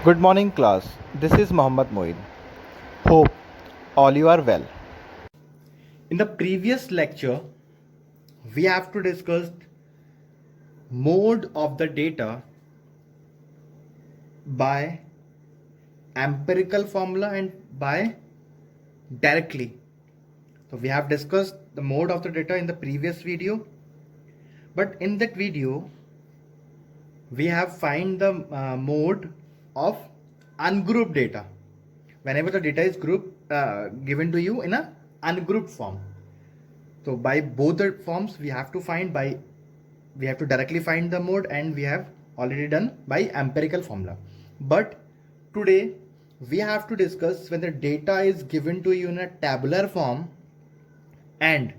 Good morning, class. This is Mohammad Moin. Hope all you are well. In the previous lecture, we have to discuss mode of the data by empirical formula and by directly. So we have discussed the mode of the data in the previous video, but in that video, we have find the mode of ungrouped data. Whenever the data is given to you in a ungrouped form. So by both the forms we have to directly find the mode, and we have already done by empirical formula. But today we have to discuss when the data is given to you in a tabular form and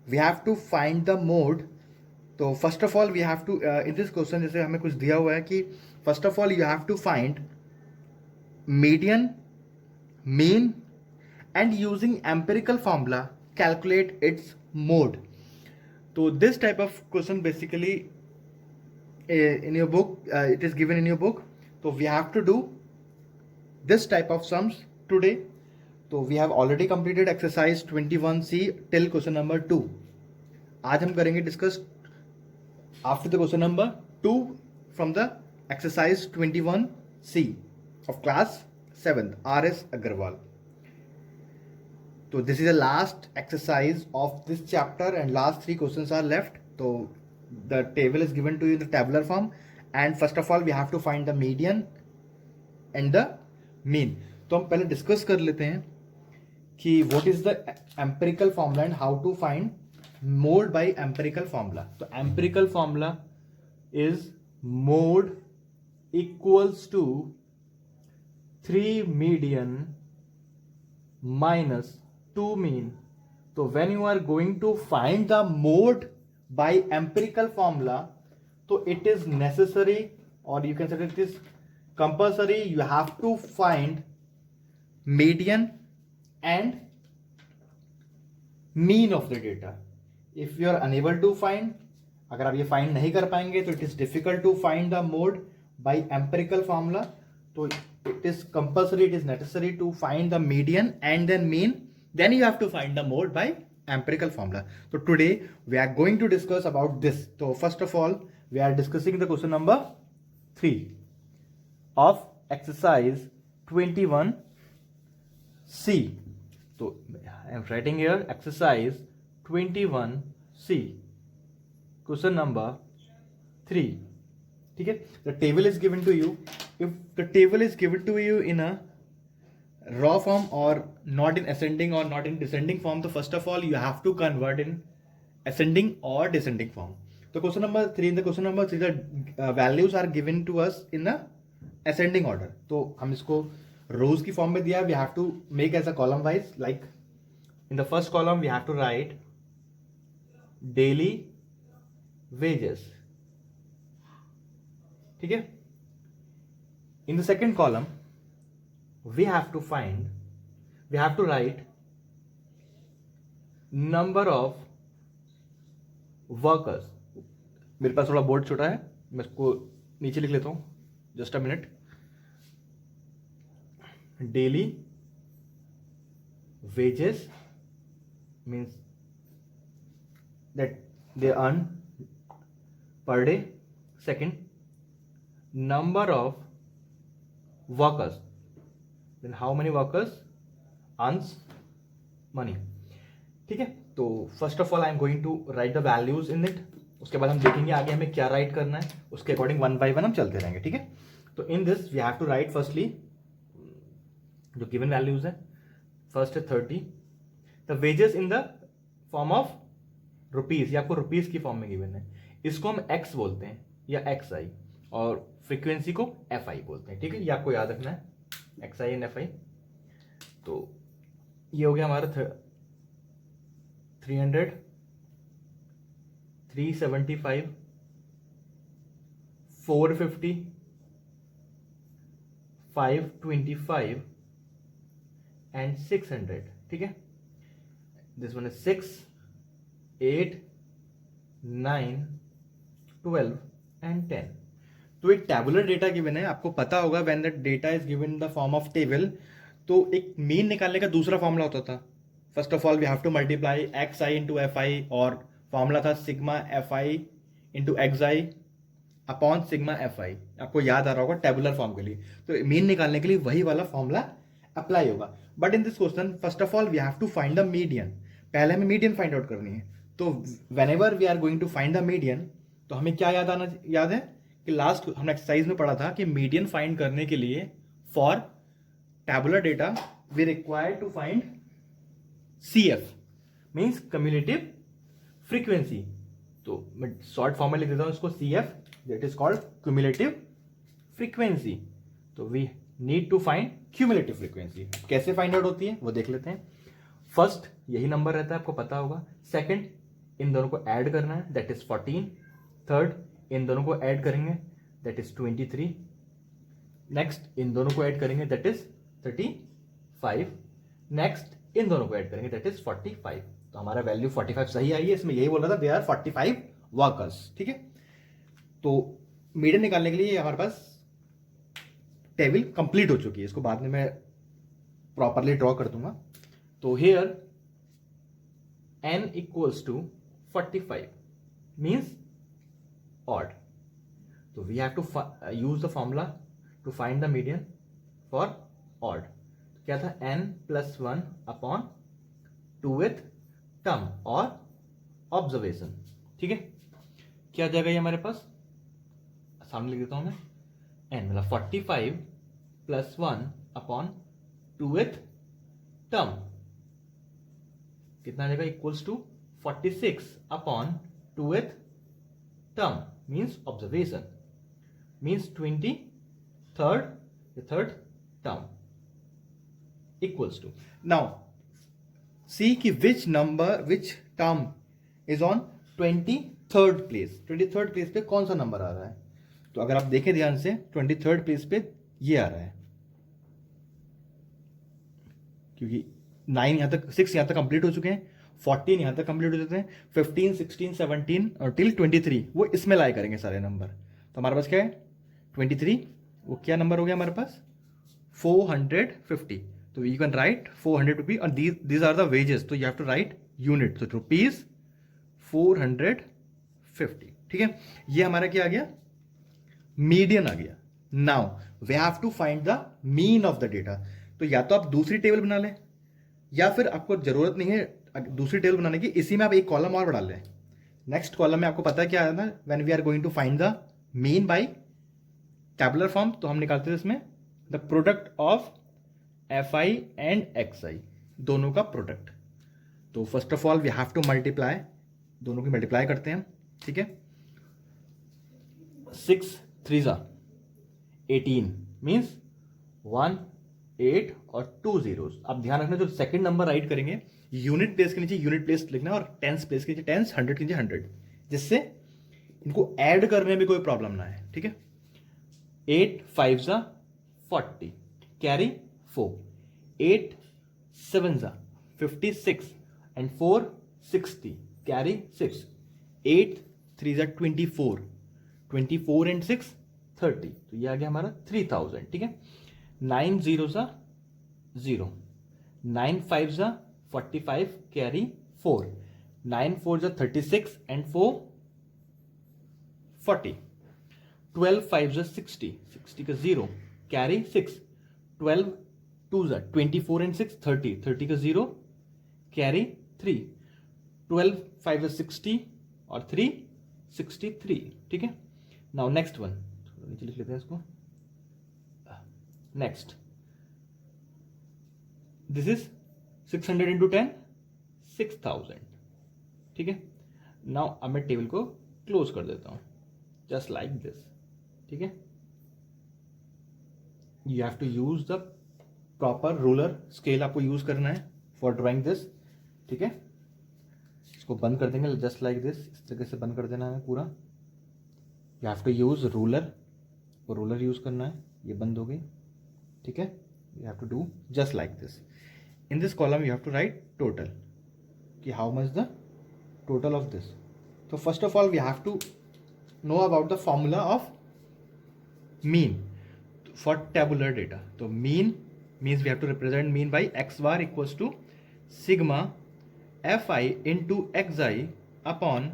we have to find the mode. तो first of all we have to in this question जैसे हमें कुछ दिया हुआ है कि first of all you have to find median mean and using empirical formula calculate its mode. So this type of question basically in your book it is given in your book. So we have to do this type of sums today. So we have already completed exercise 21C till question number 2. आज हम करेंगे discuss after the question number 2 from the exercise 21C of class 7th RS Agarwal. So this is the last exercise of this chapter and last 3 questions are left. So the table is given to you in the tabular form, and first of all we have to find the median and the mean. तो हम पहले discuss कर लेते हैं कि what is the empirical formula and how to find mode by empirical formula. तो empirical formula is mode equals to 3 median minus 2 mean. So when you are going to find the mode by empirical formula, so it is necessary, or you can say it is compulsory, you have to find median and mean of the data. If you are unable to find, अगर आप ये find नहीं कर पाएंगे तो it is difficult to find the mode by empirical formula. So it is compulsory, it is necessary to find the median and then mean. Then you have to find the mode by empirical formula. So today we are going to discuss about this. So first of all, we are discussing the question number 3 of exercise 21C. So I am writing here exercise 21C, question number 3. ठीक है, the table is given to you. If the table is given to you in a raw form or not in ascending or not in descending form, so first of all you have to convert in ascending or descending form. So question number 3, in the question number 3 the values are given to us in the ascending order. तो हम इसको rows की form में दिया, we have to make as a column wise. Like in the first column we have to write daily wages. ठीक है, in the second column we have to write number of workers. मेरे पास थोड़ा board छोटा है, मैं इसको नीचे लिख लेता हूं, just a minute. Daily wages means that they earn per day. Second, number of workers, then how many workers earns money. ठीक है, तो first of all I am going to write the values in it. उसके बाद हम देखेंगे आगे हमें क्या राइट करना है, उसके अकॉर्डिंग वन बाय वन हम चलते रहेंगे. ठीक है, तो in this we have to write firstly जो गिवन वैल्यूज है. फर्स्ट है 30, the wages in the form of rupees, या आपको रुपीज की फॉर्म में गिवन है. इसको हम एक्स बोलते हैं या एक्स आई, और फ्रीक्वेंसी को एफ आई बोलते हैं. ठीक है, ये आपको याद रखना है, x I and F I. तो ये हो गया हमारा 300, 375, 450, 525 एंड 600. ठीक है, दिस वन इज 6, 8, 9, 12 एंड 10. तो एक टैबुलर डेटा गिवन है, आपको पता होगा when the data is given in the form of table, तो एक मीन निकालने का दूसरा फॉर्मूला होता था. First of all we have to multiply X I into F I, और फॉर्मूला था sigma F I into X I upon sigma F I. आपको याद आ रहा होगा टेबुलर फॉर्म के लिए. तो मीन निकालने के लिए वही वाला फॉर्मूला अप्लाई होगा. But in this question first of all we have to find the median. पहले हमें मीडियन फाइंड आउट करनी है. तो whenever we are going to find the median, तो हमें क्या याद है कि लास्ट हमने एक्सरसाइज में पढ़ा था कि मीडियन फाइंड करने के लिए for tabular data we require to find CF, means cumulative frequency. तो मैं शॉर्ट फॉर्म में लिख देता हूं इसको CF, that is called cumulative frequency. तो we need to find cumulative frequency. कैसे फाइंड आउट होती है वो देख लेते हैं. फर्स्ट यही नंबर रहता है, आपको पता होगा. सेकंड इन दोनों को ऐड करना है, दैट इज 14. थर्ड इन दोनों को ऐड करेंगे, दैट इज 23. नेक्स्ट इन दोनों को ऐड करेंगे, दैट इज 35. नेक्स्ट इन दोनों को ऐड करेंगे, दैट इज 45. तो हमारा वैल्यू 45 सही आई है. इसमें यही बोल रहा था दे आर 45 वर्कर्स. ठीक है. तो मीडियन निकालने के लिए हमारे पास टेबल कंप्लीट हो चुकी है. इसको बाद में मैं प्रॉपरली ड्रॉ कर दूंगा. तो here n equals to 45 means odd. तो we have to use the formula to find the median for odd. क्या था? n plus 1 upon 2th term और ऑब्जर्वेशन. ठीक है. क्या आ जाएगा ये हमारे पास? सामने लिख देता हूं मैं. n मतलब 45 प्लस 1 अपॉन 2th टर्म कितना आ जाएगा? Equals to 46 upon 2th term means observation means 23rd third term equals to. Now see कि which term is on 23rd place. 23rd place पे कौन सा नंबर आ रहा है? तो अगर आप देखें ध्यान से 23rd प्लेस पे ये आ रहा है, क्योंकि 9 यहां तक 6 यहां तक कंप्लीट हो चुके हैं, 14 यहां तक कंप्लीट हो जाते हैं, 15 16 17 और टिल 23 वो इसमें लाई करेंगे सारे नंबर. तो हमारे पास क्या है? 23. वो क्या नंबर हो गया हमारे पास? 450. तो यू कैन राइट 400 रुपी और दीज आर द वेजेस. तो you have to write unit. तो रुपीज 450. ठीक है. ये हमारा क्या आ गया? मीडियन आ गया. Now we have to find the mean of the data. तो या तो आप दूसरी टेबल बना लें, या फिर आपको जरूरत नहीं है दूसरी टेबल बनाने की, इसी में आप एक कॉलम और बढ़ा लें. नेक्स्ट कॉलम में आपको पता है क्या आया था? When we are going to find the mean by tabular form, तो हम निकालते थे इसमें the product of FI and XI, दोनों का प्रोडक्ट. तो first of all we have to multiply, दोनों की मल्टीप्लाई करते हैं. ठीक है. 6 3 18 मीन्स 1 8 और 2 zeros. आप ध्यान रखना जो सेकंड नंबर राइट करेंगे यूनिट प्लेस के नीचे यूनिट प्लेस लिखना और टेंस प्लेस के नीचे टेंस, 100 के नीचे 100, जिससे इनको ऐड करने में कोई प्रॉब्लम ना है. ठीक है. 8 5 40 कैरी 4, 8 7 56 and 4 60 carry 6, 8 3 24, 24 and 6 30. तो ये आ गया हमारा 3000. ठीक है. 9 0 0, 9 5 45 कैरी 4, 9 4 36 and 4 40, 12 5 60, 60 का 0 कैरी 6, 12 2 24 and 6 30, 30 का 0 कैरी 3, 12 5 60 और 3 63. ठीक है. नाउ नेक्स्ट वन नीचे लिख लेते हैं इसको. Next this is 600 into 10 6000. ठीक है. नाउ अब मैं टेबल को क्लोज कर देता हूं जस्ट लाइक दिस. ठीक है. You have to use the proper ruler scale, आपको यूज करना है फॉर ड्राइंग दिस. ठीक है. इसको बंद कर देंगे जस्ट लाइक दिस. इस तरीके से बंद कर देना है पूरा. You have to use ruler, और रूलर यूज करना है. ये बंद हो गई. ठीक है. You have to do just like this. In this column you have to write total, कि how much the total of this. तो first of all we have to know about the formula of mean for tabular data. तो mean means we have to represent mean by x bar equals to sigma fi into xi upon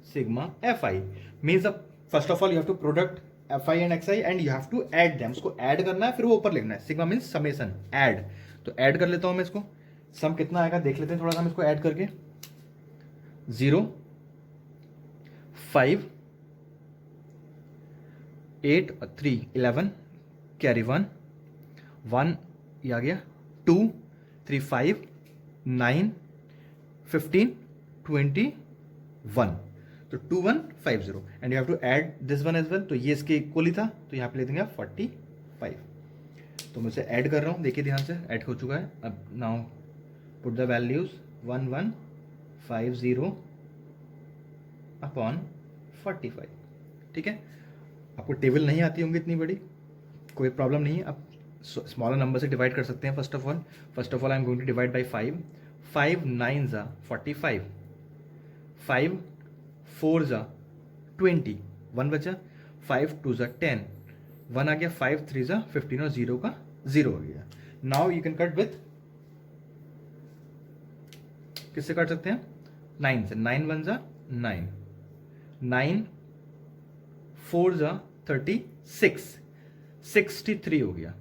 sigma fi. Means the first of all you have to product fi and xi and you have to add them. उसको add करना है, फिर वो ऊपर लिखना है. sigma means summation, add. तो add कर लेता हूँ मैं इसको. सम कितना आएगा देख लेते हैं थोड़ा सा हम इसको ऐड करके. 0 5 8 और 3 11 कैरी 1 1 ये आ गया 2 3 5 9 15 21. तो 2150 and you have to add this one as well. तो ये इसके इक्वल ही था, तो यहाँ पे ले देंगे 45. तो मैं इसे ऐड कर रहा हूँ, देखिए ध्यान से ऐड हो चुका है. अब now put the values 1150 upon 45. ठीक है, आपको टेबल नहीं आती होंगी इतनी बड़ी, कोई प्रॉब्लम नहीं है. आप स्मॉलर नंबर से डिवाइड कर सकते हैं. First of all I am going to divide by 5. 5 9 ज़ा 45, 5 4 ज़ा 20, 1 बचा, 5 2 ज़ा 10, 1 आ गया, 5 3 ज़ा 15 और 0 का 0 हो गया. Now you can cut with, किससे काट सकते हैं? 9 से. 9 1 ज़ा 9, 9 4 ज़ा 36, 63 हो गया.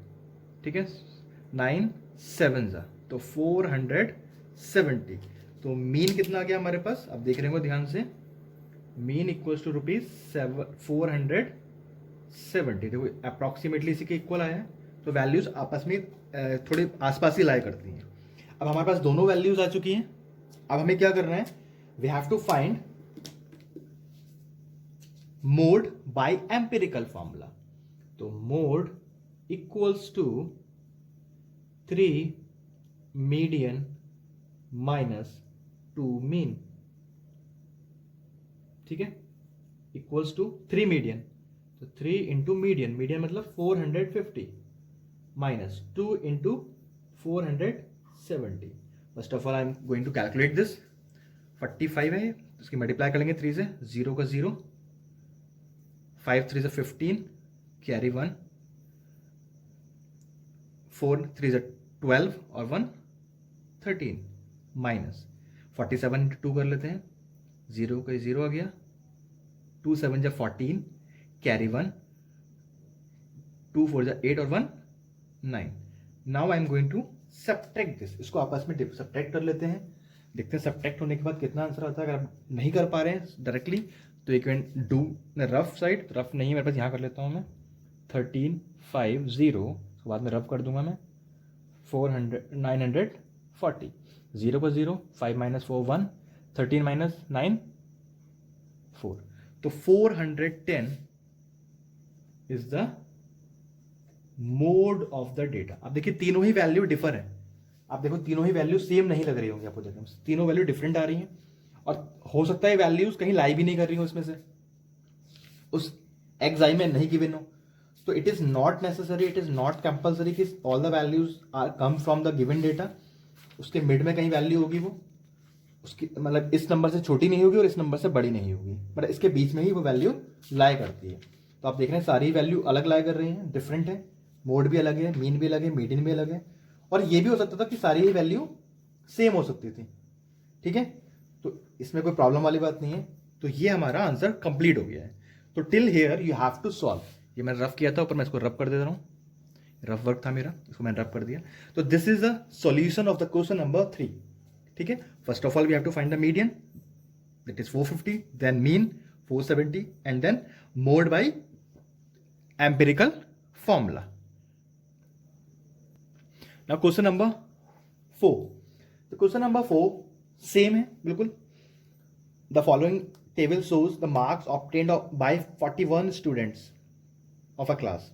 ठीक है, 9 7 ज़ा तो 470. तो मीन कितना आ गया हमारे पास? अब देख रहे हो ध्यान से, मीन इक्वल्स टू ₹470. देखो अप्रॉक्सीमेटली इसी के इक्वल आया है. तो वैल्यूज आपस में थोड़े आसपास ही लाया करती हैं. अब हमारे पास दोनों वैल्यूज आ चुकी हैं. अब हमें क्या करना है? We have to find mode by empirical formula. तो mode equals to 3 median minus 2 mean. ठीक है, इक्वल्स टू 3 मीडियन. तो 3 इंटू मीडियन, मीडियन मतलब 450 minus 2 into 470. First of all I am going to calculate this. 45 है, इसकी multiply करेंगे 3 से, 0 का 0, 5 3 से 15 कैरी 1, 4 3 से 12 और 1 13 माइनस 47 इंटू 2 कर लेते हैं. 0 का 0 आ गया, 2 7 जा 14 कैरी 1, 2 4 जा 8 और 1 9. Now I am going to subtract this. इसको आपस में सब्ट्रैक्ट कर लेते हैं, देखते हैं सब्ट्रैक्ट होने के बाद कितना आंसर आता है. अगर आप नहीं कर पा रहे हैं डायरेक्टली तो you can do rough side. Rough नहीं है मेरे पास, यहाँ कर लेता हूँ मैं 1350. उसके बाद में रफ कर दूंगा मैं 940. 0 का 0, 5 माइनस 4 1, 13 माइनस 9 4. तो 410 is the mode of the data. अब देखिए तीनों ही वैल्यू डिफर है. आप देखो तीनों ही वैल्यू सेम नहीं लग रही होंगी आपको देखने में. तीनों वैल्यू डिफरेंट आ रही हैं और हो सकता है वैल्यूज कहीं लाई भी नहीं कर रही हो इसमें से, उस एक्स में नहीं गिवन हो. तो it is not necessary, it is not compulsory कि all the values are come from the given data. उसके मिड में कहीं वैल्यू होगी, वो उसकी मतलब इस नंबर से छोटी नहीं होगी और इस नंबर से बड़ी नहीं होगी, मतलब इसके बीच में ही वो वैल्यू लाई करती है. तो आप देख रहे हैं सारी वैल्यू अलग लाई कर रही हैं, डिफरेंट है. मोड भी अलग है, मीन भी अलग है, मीडियन भी अलग है. और ये भी हो सकता था कि सारी ही वैल्यू सेम हो सकती थी. ठीक है, तो इसमें कोई प्रॉब्लम वाली बात नहीं है. तो ये हमारा आंसर कंप्लीट हो गया है. तो till here you have to solve. ये मैंने रफ किया था ऊपर, मैं इसको रफ कर दे रहा हूँ. रफ वर्क था मेरा, इसको मैंने रफ कर दिया. तो this is the solution of the question number 3. ठीक है, first of all we have to find the median, that is 450, then mean 470 and then mode by empirical formula. Now question number 4. तो question number 4 same है बिल्कुल. The following table shows the marks obtained by 41 students of a class.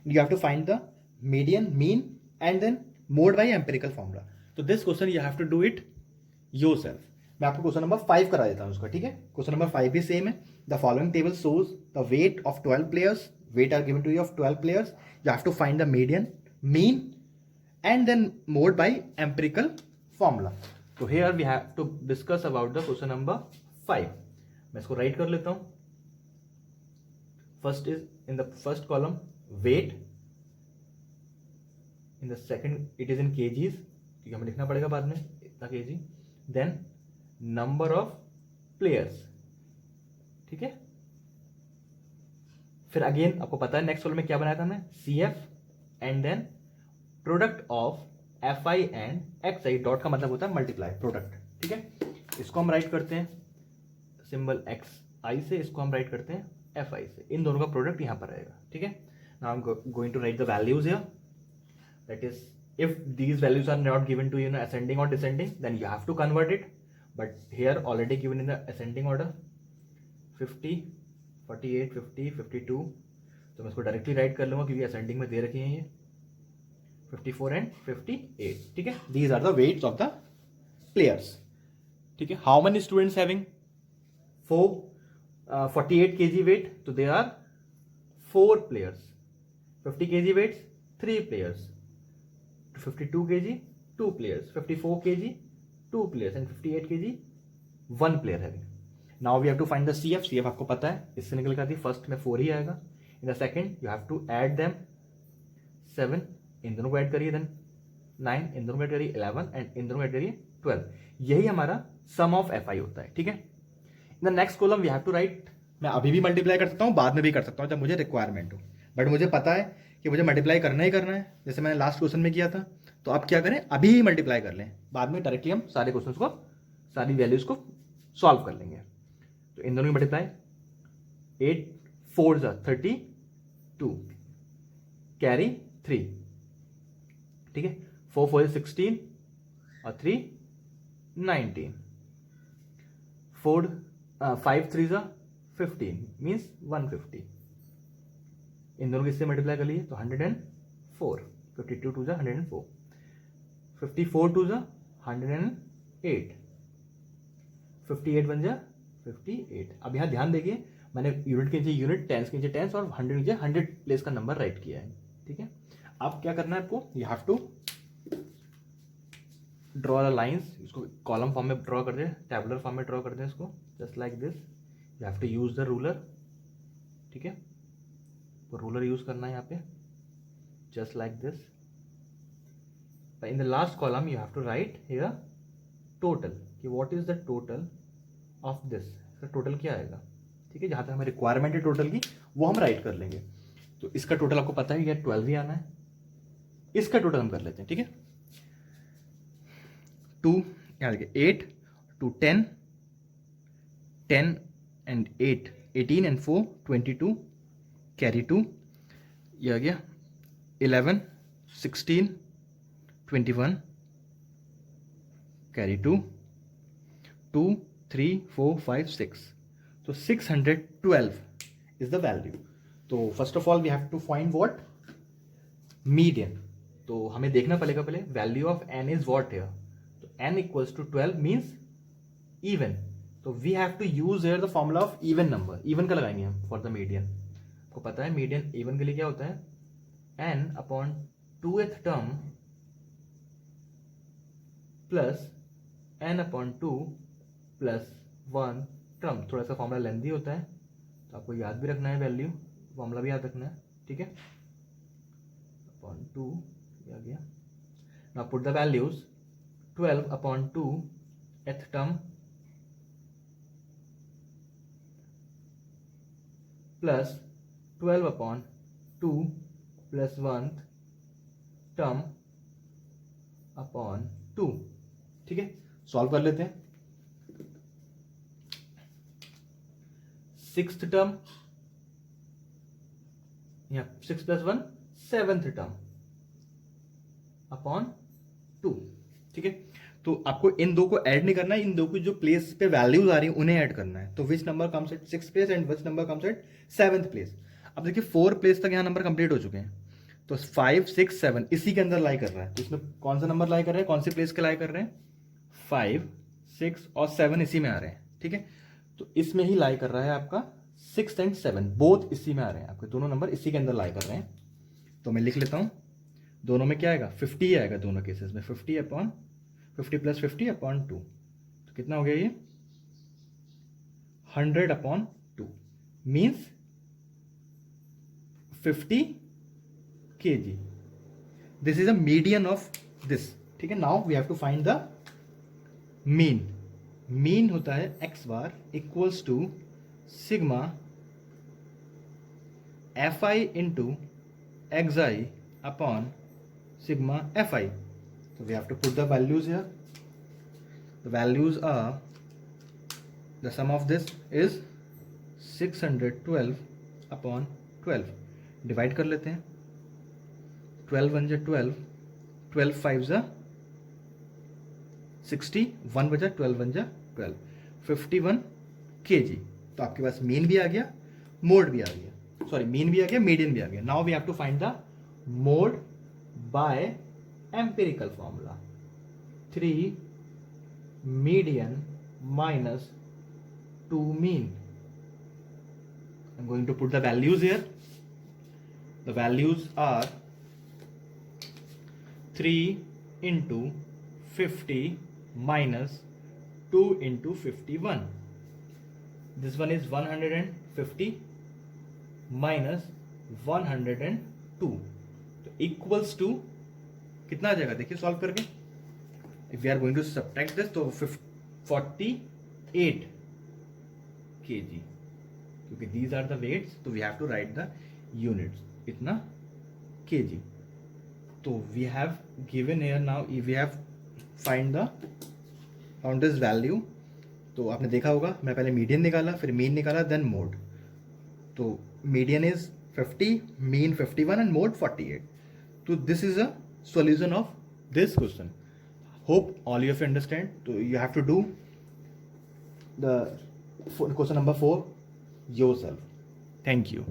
You have to find the median, mean and then mode by empirical formula. So this question you have to do it yourself. मैं आपको question number 5 करा देता हूँ उसका. ठीक है, question number 5 भी same है. The following table shows the weight of 12 players. Weight are given to you of 12 players. You have to find the median, mean and then mode by empirical formula. So here we have to discuss about the question number 5. मैं इसको right कर लेता हूं. First is in the first column weight, in the second it is in kgs क्योंकि हमें लिखना पड़ेगा बाद में इतना kg, then number of players, ठीक है। फिर अगेन आपको पता है नेक्स्ट कॉलम में क्या बनाया था हमने, CF and then product of FI and XI, dot का मतलब होता है मल्टीप्लाई, प्रोडक्ट, ठीक है। इसको हम राइट करते हैं सिंबल XI से, इसको हम राइट करते हैं FI से, इन दोनों का प्रोडक्ट यहां पर रहेगा, ठीक है। Now I am going to write the values here, that is if these values are not given to you in ascending or descending, then you have to convert it, but here already given in the ascending order 50, 48, 50, 52, तो मैं इसको directly right कर लूंगा क्योंकि ascending में दे रखे हैं ये 54 एंड 58, ठीक है। These are the weights of the players, ठीक है। How many students having 48 kg weight, तो they are 4 players, 50 kg weights 3 players, 52 kg 2 players, 54 kg 2 players and 58 kg 1 player having. Now we have to find the CF. CF आपको पता है, इससे निकल कर first में 4 ही आएगा, in the second you have to add them 7, इन दोनों को ऐड करिए, देन 9, इन दोनों को ऐड करिए 11 एंड इन दोनों को ऐड करिए 12, यही हमारा सम ऑफ FI होता है, ठीक है। In the next column we have to write, मैं अभी भी मल्टीप्लाई कर सकता हूँ, बाद में भी कर सकता हूँ जब मुझे रिक्वायरमेंट हो, बट मुझे पता है कि मुझे मल्टीप्लाई करना ही करना है, जैसे मैंने लास्ट क्वेश्चन में किया था। तो आप क्या करें, अभी ही मल्टीप्लाई कर लें, बाद में डायरेक्टली हम सारे क्वेश्चंस को, सारी वैल्यूज को सॉल्व कर लेंगे। तो इन दोनों की मल्टीप्लाई 8 4 32, कैरी 3, ठीक है। 4 4 16 और 3 19, 5 3 15 मीन्स 150, इन दोनों किससे मल्टीप्लाई कर लिए तो 104, 52 2 104, 54 2 108, 58 1 58। अब यहाँ ध्यान देखिए, मैंने यूनिट के नीचे यूनिट, टेंस के नीचे टेंस और 100 नीचे 100 प्लेस का नंबर राइट किया है, ठीक है। अब क्या करना है आपको, you have to draw the lines, इसको कॉलम फॉर्म में ड्रॉ कर दे, टैबुलर फॉर्म में ड्रॉ कर दें इसको, just like this. You have to use the ruler, ठीक है, तो रूलर यूज करना है यहाँ पे, just like this. In the last column you have to write here total, कि what is the total of this, इसका टोटल क्या आएगा, ठीक है। जहां तक हमें रिक्वायरमेंट है टोटल की, वो हम राइट कर लेंगे। तो इसका टोटल आपको पता है, ये 12 ही आना है, इसका टोटल हम कर लेते हैं, ठीक है। 2 यहाँ देखिए 8 2 10 10 एंड 8 18 एंड 4 22, कैरी 2, ये आ गया 11 16 21, कैरी 2 2 3 4 5 6, तो 612 इज द वैल्यू। तो first of all we have to find what, median. तो हमें देखना पड़ेगा पहले value of n is what here, तो n equals to 12 means even, तो we have to use here the formula of even number, even का लगाएंगे हम फॉर द मीडियन। आपको पता है मीडियन इवन के लिए क्या होता है, n upon 2th term plus n upon 2 plus 1 term. थोड़ा सा फॉर्मूला लेंथी होता है, तो आपको याद भी रखना है, वैल्यू फॉर्मूला भी याद रखना है, ठीक है। अपॉन 2 आ गया, now put the values, 12 upon 2th term plus 12 upon 2 plus 1th term upon 2, ठीक है। सॉल्व कर लेते हैं। 6th टर्म, यहाँ 6 प्लस 1 7th टर्म अपॉन 2, ठीक है। तो आपको इन दो को ऐड नहीं करना है, इन दो की जो प्लेस पे वैल्यूज आ रही है उन्हें ऐड करना है। तो which number comes at 6th place and which number comes at 7th place. अब देखिए 4 प्लेस तक यहाँ नंबर कंप्लीट हो चुके हैं, तो 5 6 7 इसी के अंदर लाई कर रहा है। तो इसमें कौन सा नंबर लाई कर रहे हैं, कौन सी प्लेस के लाई कर रहे हैं, 5 6 और 7 इसी में आ रहे हैं, ठीक है। तो इसमें ही लाई कर रहा है आपका 6 एंड 7, बोथ इसी में आ रहे हैं, आपके दोनों नंबर इसी के अंदर लाई कर रहे हैं। तो मैं लिख लेता हूं, दोनों में क्या आएगा 50 आएगा, दोनों केसेस में 50 अपॉन 50 प्लस 50 अपॉन 2, तो कितना हो गया ये 100 upon 2 means 50 kg. This is a median of this. ठीक है. Now we have to find the mean. Mean होता है x bar equals to sigma fi into xi upon sigma fi. So we have to put the values here. The values are, the sum of this is 612 upon 12. Divide कर लेते हैं. 12 1 जा 12, 12 5 जा 60, 1 बजा 12 1 जा 12, 51 kg. तो आपके पास मीन भी आ गया, मोड भी आ गया, सॉरी मीन भी आ गया, मीडियन भी आ गया. Now we have to find the mode by empirical formula. 3 median minus 2 mean. I'm going to put the values here. The values are 3 into 50 minus 2 into 51. This one is 150 minus 102. तो equals to कितना आ जाएगा देखिए solve करके. If we are going to subtract this, तो 48 kg, क्योंकि these are the weights, तो we have to write the units. इतना kg. तो we have given here now. If we have find this value, तो आपने देखा होगा मैं पहले मीडियन निकाला, फिर मीन निकाला, देन मोड. तो median is 50, mean 51 and mode 48. So this is a solution of this question. Hope all of you understand. So you have to do the question number 4 yourself. Thank you.